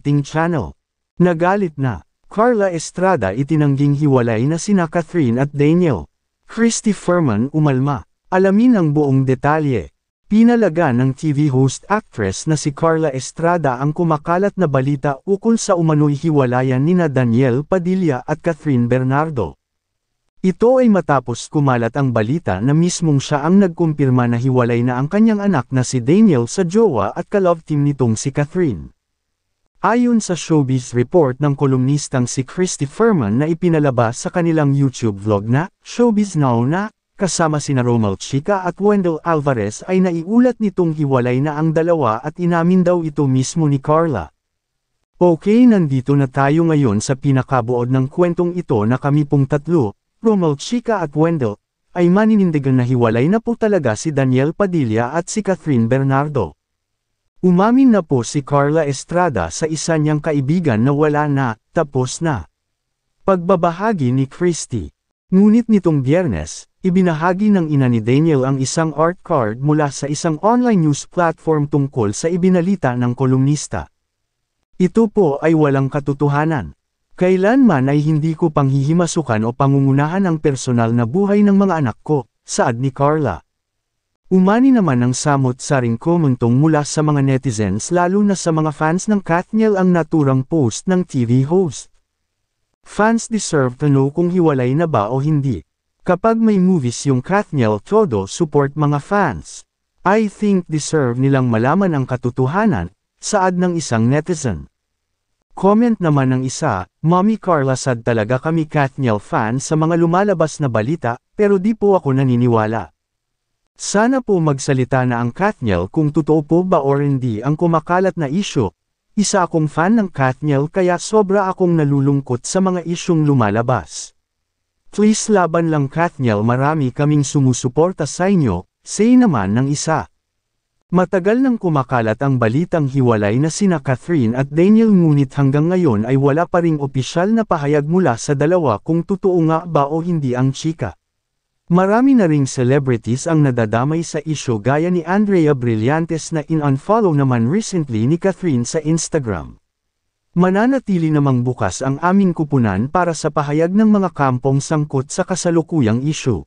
acting channel. Nagalit na Carla Estrada itinangging hiwalay na sina Catherine at Daniel. Christy Ferman umalma. Alamin ang buong detalye. Pinalaga ng TV host-actress na si Carla Estrada ang kumakalat na balita ukol sa umano'y hiwalayan nina Daniel Padilla at Catherine Bernardo. Ito ay matapos kumalat ang balita na mismong siya ang nagkumpirma na hiwalay na ang kanyang anak na si Daniel sa jowa at ka-love team nitong si Catherine. Ayon sa showbiz report ng kolumnistang si Christy Ferman na ipinalabas sa kanilang YouTube vlog na Showbiz Now na, kasama sina Romel Chica at Wendell Alvarez ay naiulat nitong hiwalay na ang dalawa at inamin daw ito mismo ni Carla. Okay, nandito na tayo ngayon sa pinakabuod ng kwentong ito na kami pong tatlo, Romel Chica at Wendell, ay maninindigan na hiwalay na po talaga si Daniel Padilla at si Catherine Bernardo. Umamin na po si Carla Estrada sa isa niyang kaibigan na wala na, tapos na. Pagbabahagi ni Christy. Ngunit nitong Biyernes, ibinahagi ng ina ni Daniel ang isang art card mula sa isang online news platform tungkol sa ibinalita ng kolumnista. Ito po ay walang katotohanan. Kailanman ay hindi ko panghihimasukan o pangungunahan ang personal na buhay ng mga anak ko, saad ni Carla. Umani naman ang samot-saring komentong mula sa mga netizens lalo na sa mga fans ng Katniel ang naturang post ng TV host. Fans deserve to know kung hiwalay na ba o hindi. Kapag may movies yung Katniel todo support mga fans. I think deserve nilang malaman ang katotohanan, saad ng isang netizen. Comment naman ng isa, Mommy Carla sad talaga kami Katniel fan sa mga lumalabas na balita, pero di po ako naniniwala. Sana po magsalita na ang Katniel kung totoo po ba or hindi ang kumakalat na isyu. Isa akong fan ng Katniel kaya sobra akong nalulungkot sa mga isyong lumalabas. Please laban lang Katniel, marami kaming sumusuporta sa inyo, say naman ng isa. Matagal nang kumakalat ang balitang hiwalay na sina Catherine at Daniel ngunit hanggang ngayon ay wala pa ring opisyal na pahayag mula sa dalawa kung totoo nga ba o hindi ang chika. Marami na ring celebrities ang nadadamay sa isyu gaya ni Andrea Brillantes na in-unfollow naman recently ni Catherine sa Instagram. Mananatili namang bukas ang aming kupunan para sa pahayag ng mga kampong sangkot sa kasalukuyang isyu.